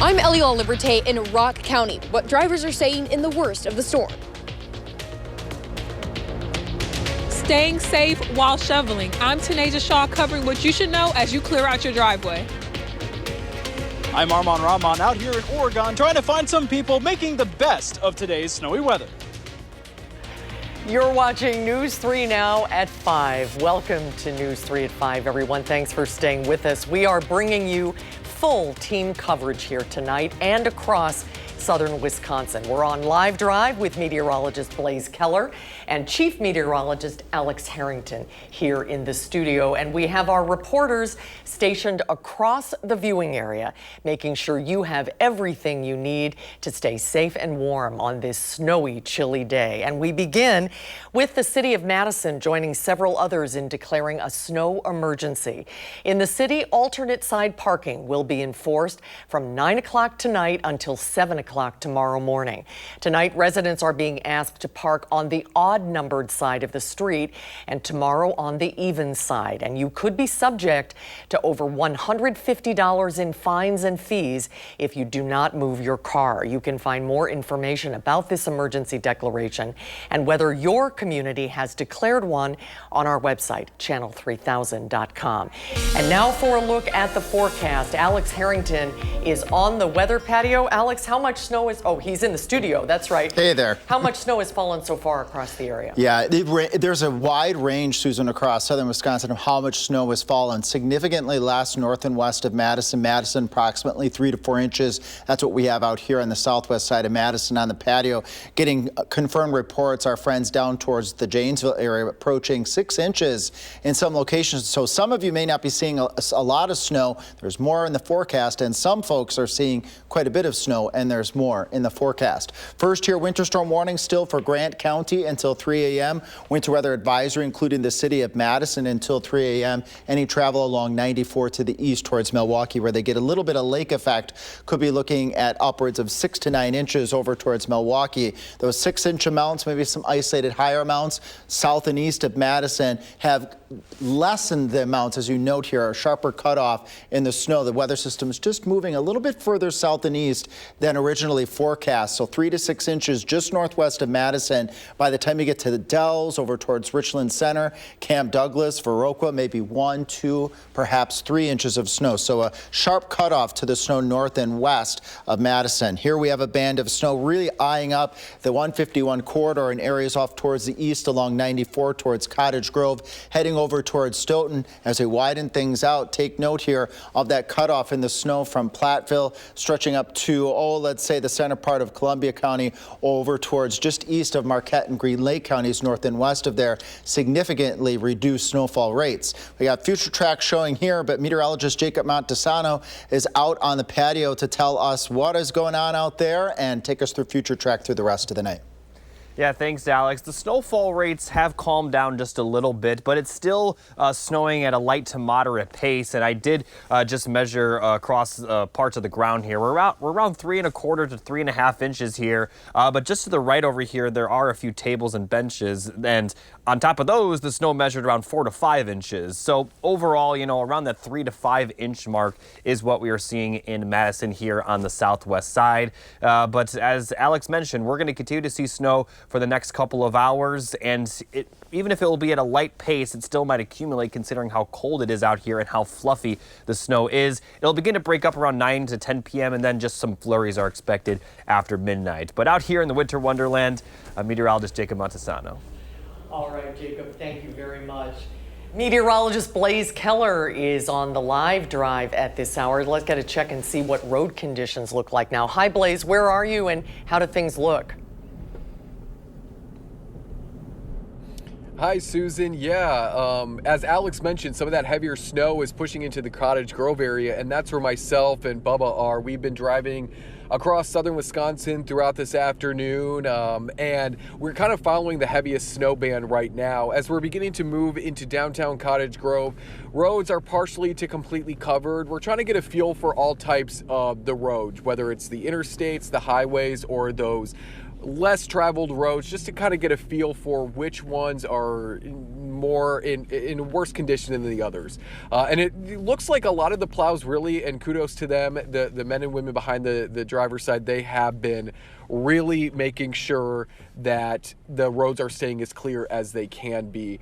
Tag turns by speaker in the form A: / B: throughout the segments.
A: I'm Eliel Liberté in Rock County. What drivers are saying in the worst of the storm.
B: Staying safe while shoveling. I'm Tanaja Shaw covering what you should know as you clear out your driveway.
C: I'm Armand Rahman out here in Oregon trying to find some people making the best of today's snowy weather.
D: You're watching News 3 now at 5. Welcome to News 3 at 5, everyone. Thanks for staying with us. We are bringing you full team coverage here tonight and across southern Wisconsin. We're on live drive with meteorologist Blaise Keller and chief meteorologist Alex Harrington here in the studio. And we have our reporters stationed across the viewing area, making sure you have everything you need to stay safe and warm on this snowy, chilly day. And we begin with the city of Madison joining several others in declaring a snow emergency. In the city, alternate side parking will be enforced from 9 o'clock tonight until 7 o'clock tomorrow morning. Tonight, residents are being asked to park on the odd-numbered side of the street and tomorrow on the even side. And you could be subject to over $150 in fines and fees if you do not move your car. You can find more information about this emergency declaration and whether your community has declared one on our website, channel3000.com. And now for a look at the forecast. Alex Harrington is on the weather patio. Alex, how much snow is, oh, he's in the studio, that's right.
E: Hey there.
D: How much snow has fallen so far across the area?
E: Yeah, there's a wide range, Susan, across southern Wisconsin of how much snow has fallen. Significantly less north and west of Madison. Madison, approximately 3 to 4 inches. That's what we have out here on the southwest side of Madison on the patio. Getting confirmed reports, our friends down towards the Janesville area approaching 6 inches in some locations. So some of you may not be seeing a lot of snow. There's more in the forecast, and some folks are seeing quite a bit of snow, and there's more in the forecast. First here, winter storm warning still for Grant County until 3 a.m. Winter weather advisory, including the city of Madison until 3 a.m. Any travel along 94 to the east towards Milwaukee, where they get a little bit of lake effect, could be looking at upwards of 6 to 9 inches over towards Milwaukee. Those 6-inch amounts, maybe some isolated higher amounts south and east of Madison, have lessened the amounts, as you note here, a sharper cutoff in the snow. The weather system is just moving a little bit further south and east than originally forecast. So 3 to 6 inches just northwest of Madison. By the time you get to the Dells, over towards Richland Center, Camp Douglas, Viroqua, maybe 1, 2, perhaps 3 inches of snow. So a sharp cutoff to the snow north and west of Madison. Here we have a band of snow really eyeing up the 151 corridor in areas off towards the east along 94 towards Cottage Grove, heading over towards Stoughton as they widen things out. Take note here of that cutoff in the snow from Platteville stretching up to, let's say the center part of Columbia County over towards just east of Marquette and Green Lake counties north and west of there. Significantly reduced snowfall rates. We got future tracks showing here, but meteorologist Jacob Montesano is out on the patio to tell us what is going on out there and take us through future track through the rest of the night.
F: Yeah, thanks, Alex. The snowfall rates have calmed down just a little bit, but it's still snowing at a light to moderate pace. And I did just measure across parts of the ground here. We're around 3 1/4 to 3 1/2 inches here. But just to the right over here, there are a few tables and benches. And on top of those, the snow measured around 4 to 5 inches. So overall, around that 3 to 5 inch mark is what we are seeing in Madison here on the southwest side. But as Alex mentioned, we're going to continue to see snow for the next couple of hours, and even if it will be at a light pace, it still might accumulate considering how cold it is out here and how fluffy the snow is. It'll begin to break up around 9 to 10 p.m. and then just some flurries are expected after midnight. But out here in the winter wonderland, meteorologist Jacob Montesano.
D: All right, Jacob, thank you very much. Meteorologist Blaise Keller is on the live drive at this hour. Let's get a check and see what road conditions look like now. Hi, Blaise, where are you and how do things look?
G: Hi, Susan. Yeah, as Alex mentioned, some of that heavier snow is pushing into the Cottage Grove area, and that's where myself and Bubba are. We've been driving across southern Wisconsin throughout this afternoon, and we're kind of following the heaviest snow band right now. As we're beginning to move into downtown Cottage Grove, roads are partially to completely covered. We're trying to get a feel for all types of the roads, whether it's the interstates, the highways, or those less traveled roads, just to kind of get a feel for which ones are more in worse condition than the others. And it looks like a lot of the plows really, and kudos to them, the men and women behind the driver's side, they have been really making sure that the roads are staying as clear as they can be,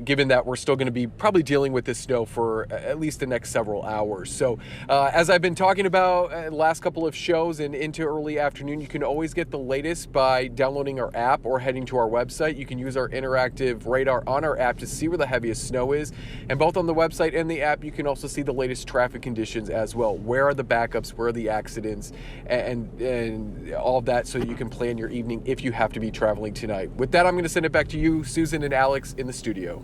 G: given that we're still going to be probably dealing with this snow for at least the next several hours. So as I've been talking about last couple of shows and into early afternoon, you can always get the latest by downloading our app or heading to our website. You can use our interactive radar on our app to see where the heaviest snow is. And both on the website and the app, you can also see the latest traffic conditions as well. Where are the backups? Where are the accidents? And all of that, so you can plan your evening if you have to be traveling tonight. With that, I'm going to send it back to you, Susan and Alex, in the studio.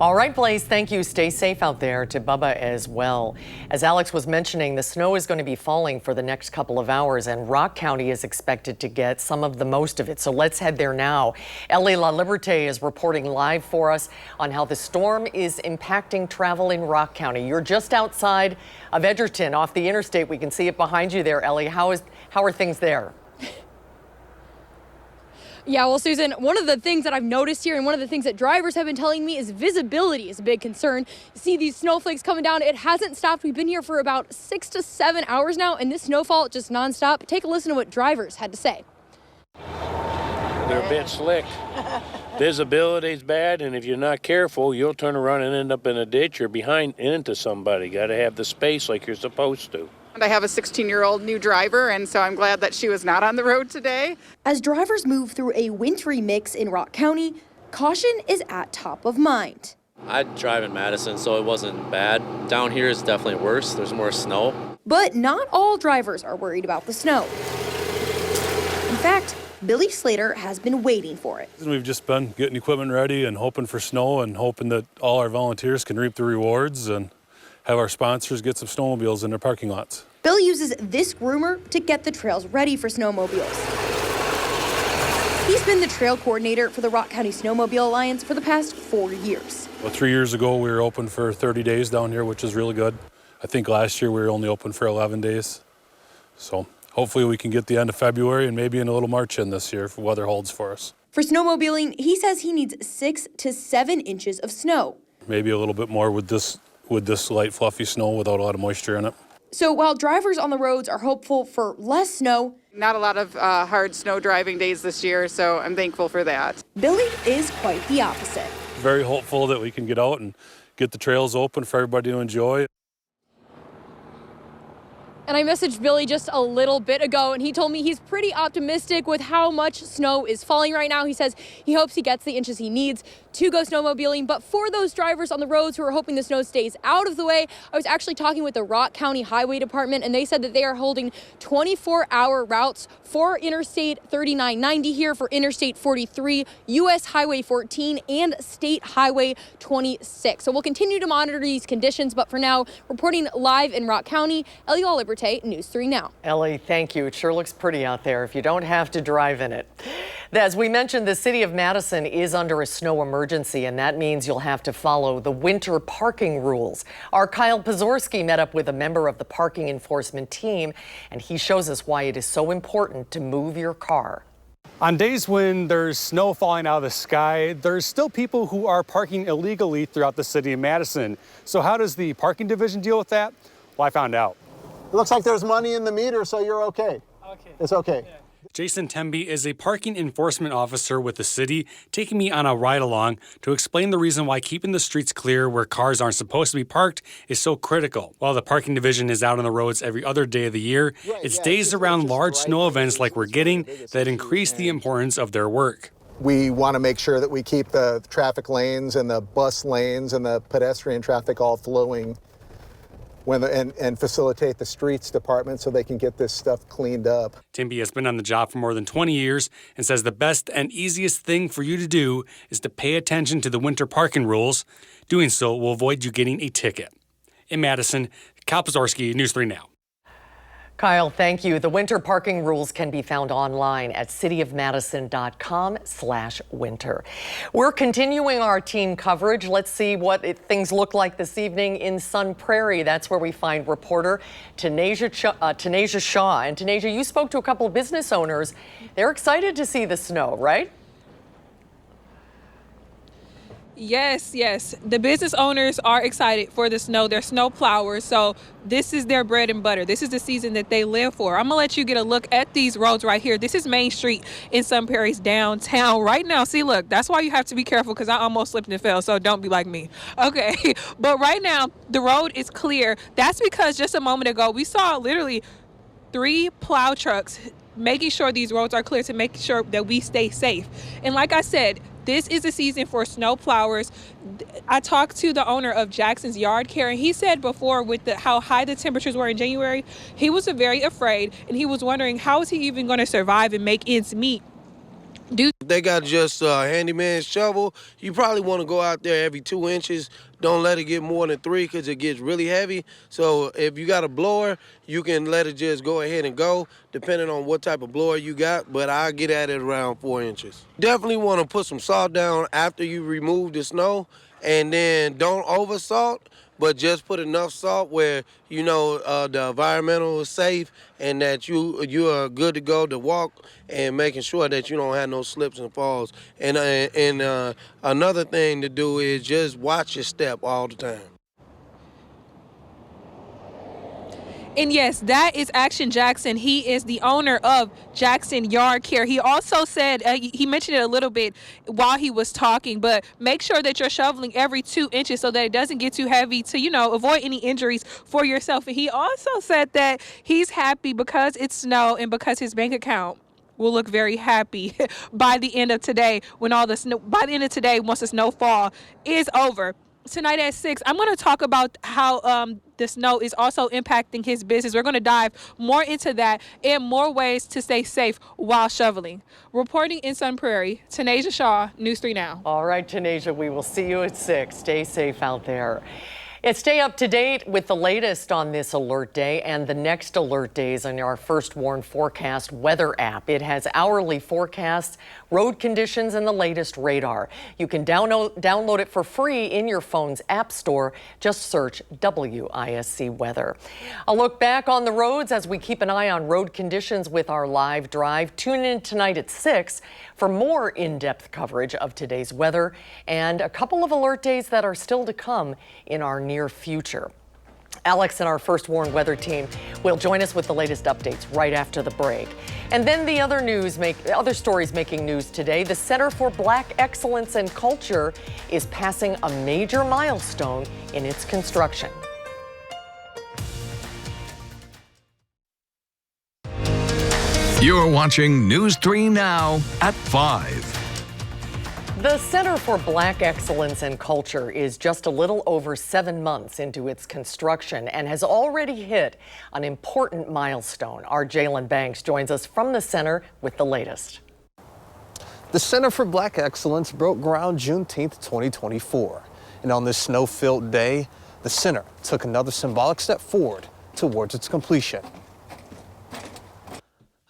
D: All right, Blaze, thank you. Stay safe out there. To Bubba as well. As Alex was mentioning, the snow is going to be falling for the next couple of hours, and Rock County is expected to get some of the most of it. So let's head there now. Ellie La Liberté is reporting live for us on how the storm is impacting travel in Rock County. You're just outside of Edgerton off the interstate. We can see it behind you there, Ellie. How are things there?
A: Yeah, well, Susan, one of the things that I've noticed here and one of the things that drivers have been telling me is visibility is a big concern. You see these snowflakes coming down. It hasn't stopped. We've been here for about 6 to 7 hours now, and this snowfall just nonstop. Take a listen to what drivers had to say.
H: They're a bit slick. Visibility's bad, and if you're not careful, you'll turn around and end up in a ditch or behind into somebody. Got to have the space like you're supposed to.
I: And I have a 16-year-old new driver, and so I'm glad that she was not on the road today.
A: As drivers move through a wintry mix in Rock County, caution is at top of mind.
J: I drive in Madison, so it wasn't bad. Down here is definitely worse. There's more snow.
A: But not all drivers are worried about the snow. In fact, Billy Slater has been waiting for it.
K: We've just been getting equipment ready and hoping for snow and hoping that all our volunteers can reap the rewards and have our sponsors get some snowmobiles in their parking lots.
A: Bill uses this groomer to get the trails ready for snowmobiles. He's been the trail coordinator for the Rock County Snowmobile Alliance for the past 4 years.
K: Well, 3 years ago, we were open for 30 days down here, which is really good. I think last year we were only open for 11 days. So hopefully we can get the end of February and maybe in a little March in this year if weather holds for us.
A: For snowmobiling, he says he needs 6 to 7 inches of snow.
K: Maybe a little bit more with this light, fluffy snow without a lot of moisture in it.
A: So while drivers on the roads are hopeful for less snow,
I: Not a lot of hard snow driving days this year, so I'm thankful for that.
A: Billy is quite the opposite.
K: Very hopeful that we can get out and get the trails open for everybody to enjoy.
A: And I messaged Billy just a little bit ago, and he told me he's pretty optimistic with how much snow is falling right now. He says he hopes he gets the inches he needs to go snowmobiling. But for those drivers on the roads who are hoping the snow stays out of the way, I was actually talking with the Rock County Highway Department, and they said that they are holding 24-hour routes for Interstate 3990 here, for Interstate 43, U.S. Highway 14, and State Highway 26. So we'll continue to monitor these conditions, but for now, reporting live in Rock County, Ellie La Liberté, News 3 Now.
D: Ellie, thank you. It sure looks pretty out there if you don't have to drive in it. As we mentioned, the city of Madison is under a snow emergency, and that means you'll have to follow the winter parking rules. Our Kyle Pazorski met up with a member of the parking enforcement team, and he shows us why it is so important to move your car.
L: On days when there's snow falling out of the sky, there's still people who are parking illegally throughout the city of Madison. So how does the parking division deal with that? Well, I found out.
M: It looks like there's money in the meter, so you're okay. Okay. It's okay.
L: Yeah. Jason Temby is a parking enforcement officer with the city, taking me on a ride along to explain the reason why keeping the streets clear where cars aren't supposed to be parked is so critical. While the parking division is out on the roads every other day of the year, it's days around large snow events like we're getting that increase the importance of their work.
M: We want to make sure that we keep the traffic lanes and the bus lanes and the pedestrian traffic all flowing and facilitate the streets department so they can get this stuff cleaned up.
L: Timby has been on the job for more than 20 years and says the best and easiest thing for you to do is to pay attention to the winter parking rules. Doing so will avoid you getting a ticket. In Madison, Kyle Pazorski, News 3 Now.
D: Kyle, thank you. The winter parking rules can be found online at cityofmadison.com/winter. We're continuing our team coverage. Let's see what things look like this evening in Sun Prairie. That's where we find reporter Tanisha Shaw. And Tanisha, you spoke to a couple of business owners. They're excited to see the snow, right?
B: Yes. The business owners are excited for the snow. They're snow plowers, so this is their bread and butter. This is the season that they live for. I'm going to let you get a look at these roads right here. This is Main Street in Sun Prairie's downtown right now. See, look, that's why you have to be careful because I almost slipped and fell, so don't be like me. Okay, but right now, the road is clear. That's because just a moment ago, we saw literally 3 plow trucks making sure these roads are clear to make sure that we stay safe. And like I said, this is a season for snow plowers. I talked to the owner of Jackson's Yard Care, and he said before with how high the temperatures were in January, he was very afraid, and he was wondering how is he even going to survive and make ends meet.
N: They got just a handyman shovel. You probably want to go out there every 2 inches. Don't let it get more than 3 because it gets really heavy. So if you got a blower, you can let it just go ahead and go, depending on what type of blower you got. But I get at it around 4 inches. Definitely want to put some salt down after you remove the snow, and then don't over salt, but just put enough salt where you know the environmental is safe and that you are good to go to walk, and making sure that you don't have no slips and falls. And another thing to do is just watch your step all the time.
B: And yes, that is Action Jackson. He is the owner of Jackson Yard Care. He also said, he mentioned it a little bit while he was talking, but make sure that you're shoveling every 2 inches so that it doesn't get too heavy to, avoid any injuries for yourself. And he also said that he's happy because it's snow and because his bank account will look very happy by the end of today once the snowfall is over. Tonight at 6, I'm going to talk about how the snow is also impacting his business. We're going to dive more into that and more ways to stay safe while shoveling. Reporting in Sun Prairie, Tanisha Shaw, News 3 Now.
D: All right, Tanisha, we will see you at 6. Stay safe out there. Stay up to date with the latest on this alert day and the next alert days on our First Warn Forecast weather app. It has hourly forecasts, road conditions, and the latest radar. You can download it for free in your phone's app store. Just search WISC Weather. A look back on the roads as we keep an eye on road conditions with our live drive. Tune in tonight at 6 for more in-depth coverage of today's weather and a couple of alert days that are still to come in our near future. Alex and our First Warn weather team will join us with the latest updates right after the break. And then the other stories making news today. The Center for Black Excellence and Culture is passing a major milestone in its construction.
O: You're watching News 3 Now at 5.
D: The Center for Black Excellence and Culture is just a little over 7 months into its construction and has already hit an important milestone. Our Jalen Banks joins us from the center with the latest.
P: The Center for Black Excellence broke ground Juneteenth 2024. And on this snow-filled day, the center took another symbolic step forward towards its completion.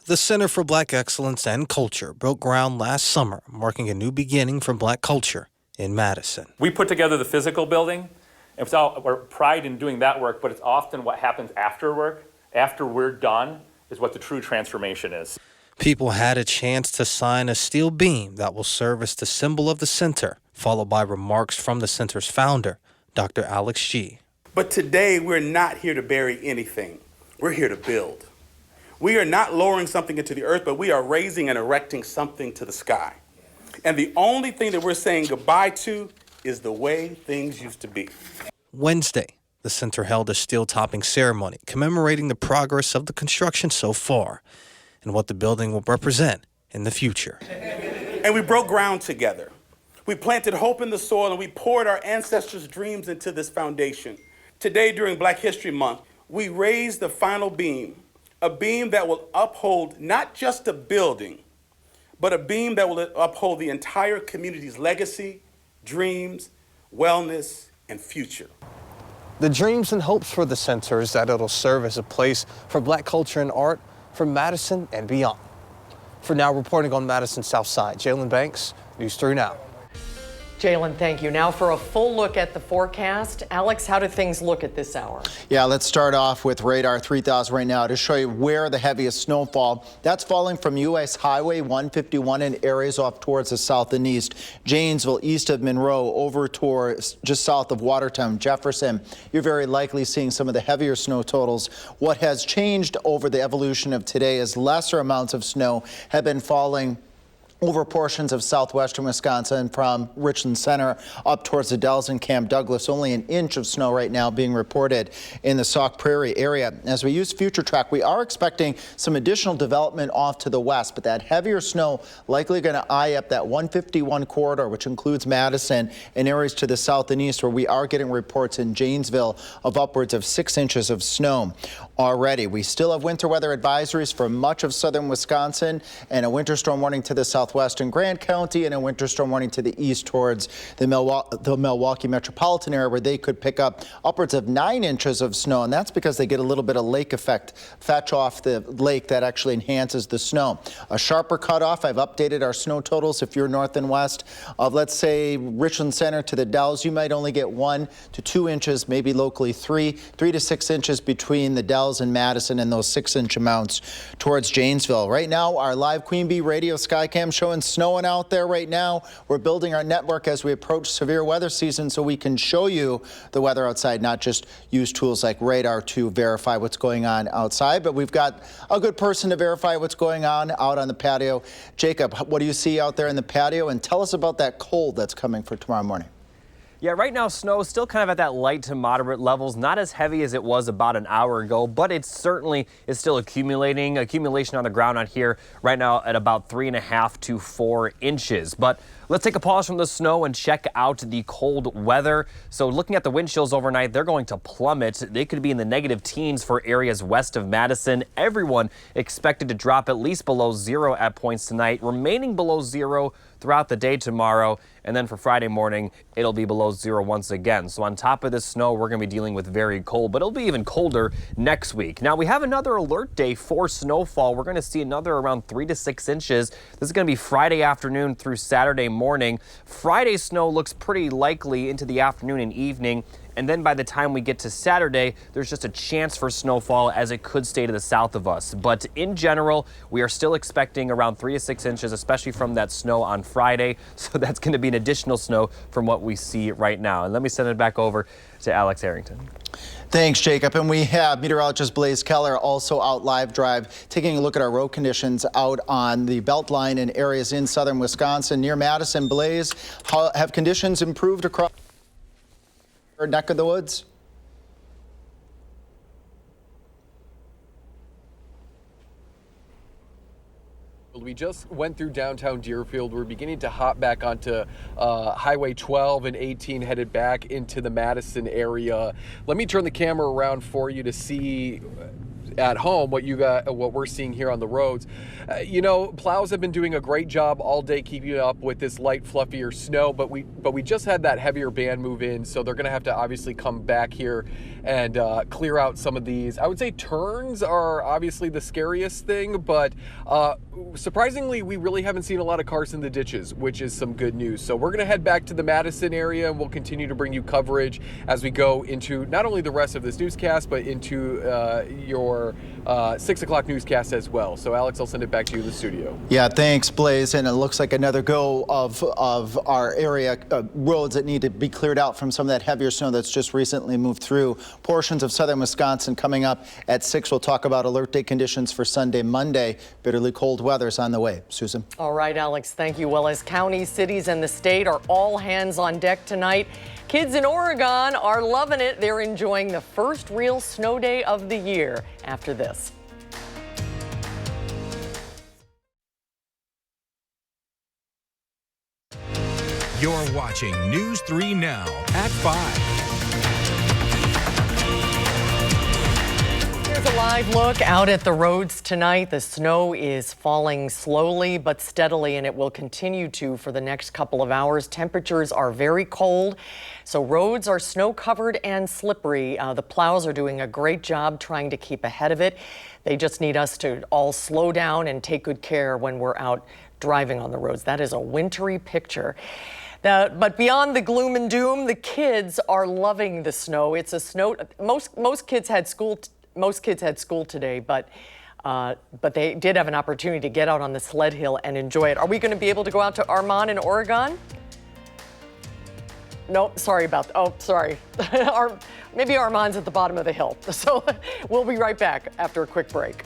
P: The Center for Black Excellence and Culture broke ground last summer, marking a new beginning for Black culture in Madison.
Q: We put together the physical building, and we're pride in doing that work, but it's often what happens after work, after we're done, is what the true transformation is.
P: People had a chance to sign a steel beam that will serve as the symbol of the center, followed by remarks from the center's founder, Dr. Alex G.
R: But today, we're not here to bury anything. We're here to build. We are not lowering something into the earth, but we are raising and erecting something to the sky. And the only thing that we're saying goodbye to is the way things used to be.
P: Wednesday, the center held a steel topping ceremony commemorating the progress of the construction so far and what the building will represent in the future.
R: And we broke ground together. We planted hope in the soil and we poured our ancestors' dreams into this foundation. Today, during Black History Month, we raised the final beam. A beam that will uphold not just a building, but a beam that will uphold the entire community's legacy, dreams, wellness, and future.
P: The dreams and hopes for the center is that it'll serve as a place for Black culture and art for Madison and beyond. For now, reporting on Madison's South Side, Jalen Banks, News 3 Now.
D: Jalen, thank you. Now for a full look at the forecast. Alex, how do things look at this hour?
E: Yeah, let's start off with radar 3000 right now to show you where the heaviest snowfall. That's falling from U.S. Highway 151 in areas off towards the south and east. Janesville, east of Monroe, over towards just south of Watertown, Jefferson. You're very likely seeing some of the heavier snow totals. What has changed over the evolution of today is lesser amounts of snow have been falling over portions of southwestern Wisconsin from Richland Center up towards the Dells and Camp Douglas. Only an inch of snow right now being reported in the Sauk Prairie area. As we use Future Track, we are expecting some additional development off to the west, but that heavier snow likely going to eye up that 151 corridor, which includes Madison and areas to the south and east, where we are getting reports in Janesville of upwards of 6 inches of snow already. We still have winter weather advisories for much of southern Wisconsin and a winter storm warning to the southwestern Grant County and a winter storm warning to the east towards the Milwaukee metropolitan area, where they could pick up upwards of 9 inches of snow. And that's because they get a little bit of lake effect fetch off the lake that actually enhances the snow. A sharper cutoff. I've updated our snow totals. If you're north and west of, let's say, Richland Center to the Dells, you might only get 1 to 2 inches, maybe locally 3 to 6 inches between the Dells and Madison, and those 6-inch amounts towards Janesville. Right now, our live Queen Bee radio Skycam showing snowing out there right now. We're building our network as we approach severe weather season so we can show you the weather outside, not just use tools like radar to verify what's going on outside, but we've got a good person to verify what's going on out on the patio. Jacob, what do you see out there in the patio? And tell us about that cold that's coming for tomorrow morning.
F: Yeah, right now snow is still kind of at that light to moderate levels, not as heavy as it was about an hour ago, but it certainly is still accumulation on the ground out here right now at about 3.5 to 4 inches. But let's take a pause from the snow and check out the cold weather. So looking at the wind chills overnight, they're going to plummet. They could be in the negative teens for areas west of Madison. Everyone expected to drop at least below 0 at points tonight, remaining below 0 throughout the day tomorrow. And then for Friday morning, it'll be below 0 once again. So on top of this snow, we're going to be dealing with very cold, but it'll be even colder next week. Now, we have another alert day for snowfall. We're going to see another around 3 to 6 inches. This is going to be Friday afternoon through Saturday morning. Friday snow looks pretty likely into the afternoon and evening. And then by the time we get to Saturday, there's just a chance for snowfall as it could stay to the south of us. But in general, we are still expecting around 3 to 6 inches, especially from that snow on Friday. So that's going to be an additional snow from what we see right now. And let me send it back over to Alex Harrington.
E: Thanks, Jacob. And we have meteorologist Blaze Keller also out live drive, taking a look at our road conditions out on the Beltline in areas in southern Wisconsin. Near Madison, Blaze, how have conditions improved across your neck of the woods?
G: We just went through downtown Deerfield. We're beginning to hop back onto Highway 12 and 18, headed back into the Madison area. Let me turn the camera around for you to see at home what we're seeing here on the roads. Plows have been doing a great job all day keeping up with this light, fluffier snow, but we just had that heavier band move in, so they're going to have to obviously come back here and clear out some of these. I would say turns are obviously the scariest thing, but surprisingly, we really haven't seen a lot of cars in the ditches, which is some good news. So we're going to head back to the Madison area, and we'll continue to bring you coverage as we go into not only the rest of this newscast, but into your 6 o'clock newscast as well. So Alex, I'll send it back to you in the studio.
E: Yeah, thanks, Blaze. And it looks like another go of our area roads that need to be cleared out from some of that heavier snow that's just recently moved through portions of southern Wisconsin. Coming up at 6, we'll talk about alert day conditions for Sunday, Monday. Bitterly cold weather's on the way. Susan.
D: All right, Alex, thank you. Well, as counties, cities, and the state are all hands on deck tonight, kids in Oregon are loving it. They're enjoying the first real snow day of the year after this.
O: You're watching News 3 Now at 5.
D: Here's a live look out at the roads tonight. The snow is falling slowly but steadily, and it will continue to for the next couple of hours. Temperatures are very cold, so roads are snow covered and slippery. The plows are doing a great job trying to keep ahead of it. They just need us to all slow down and take good care when we're out driving on the roads. That is a wintry picture. But beyond the gloom and doom, the kids are loving the snow. It's a snow. Most kids had school. Most kids had school today, but they did have an opportunity to get out on the sled hill and enjoy it. Are we going to be able to go out to Armand in Oregon? Nope, sorry about that. Oh, sorry. Maybe Armand's at the bottom of the hill. So we'll be right back after a quick break.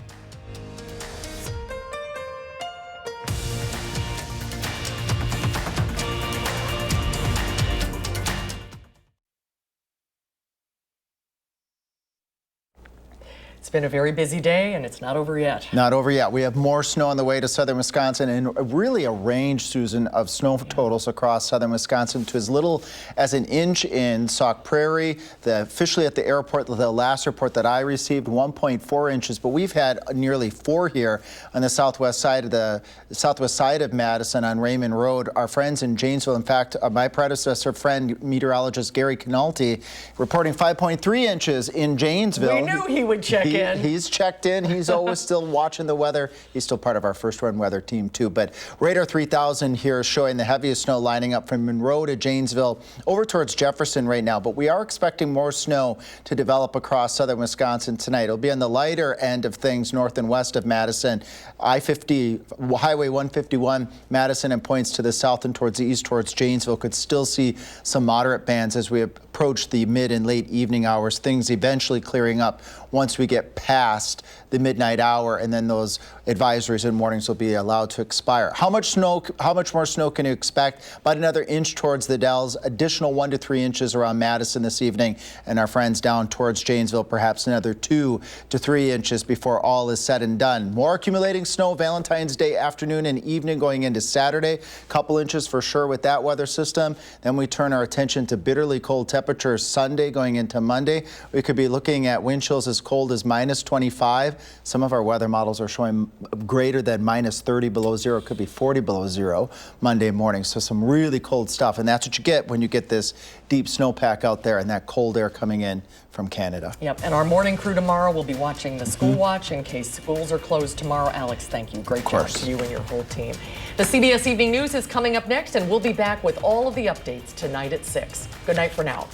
D: It's been a very busy day, and it's not over yet.
E: Not over yet. We have more snow on the way to southern Wisconsin, and really a range, Susan, of snow totals across southern Wisconsin to as little as an inch in Sauk Prairie. Officially at the airport, the last report that I received, 1.4 inches, but we've had nearly 4 here on the southwest side of Madison on Raymond Road. Our friends in Janesville, in fact, my predecessor friend, meteorologist Gary Canalti, reporting 5.3 inches in Janesville.
D: We knew he would check in.
E: He's checked in. He's always still watching the weather. He's still part of our first run weather team, too. But radar 3000 here is showing the heaviest snow lining up from Monroe to Janesville over towards Jefferson right now. But we are expecting more snow to develop across southern Wisconsin tonight. It'll be on the lighter end of things north and west of Madison. I-50, Highway 151, Madison, and points to the south and towards the east towards Janesville could still see some moderate bands as we approach the mid and late evening hours. Things eventually clearing up once we get past the midnight hour, and then those advisories and warnings will be allowed to expire. How much more snow can you expect? About another inch towards the Dells, additional 1 to 3 inches around Madison this evening, and our friends down towards Janesville, perhaps another 2 to 3 inches before all is said and done. More accumulating snow Valentine's Day afternoon and evening going into Saturday. Couple inches for sure with that weather system. Then we turn our attention to bitterly cold temperatures Sunday going into Monday. We could be looking at wind chills as cold as minus 25. Some of our weather models are showing greater than minus 30 below zero. It could be 40 below zero Monday morning. So some really cold stuff. And that's what you get when you get this deep snowpack out there and that cold air coming in from Canada.
D: Yep. And our morning crew tomorrow will be watching the school watch in case schools are closed tomorrow. Alex, thank you. Great job to you and your whole team. The CBS Evening News is coming up next, and we'll be back with all of the updates tonight at 6. Good night for now.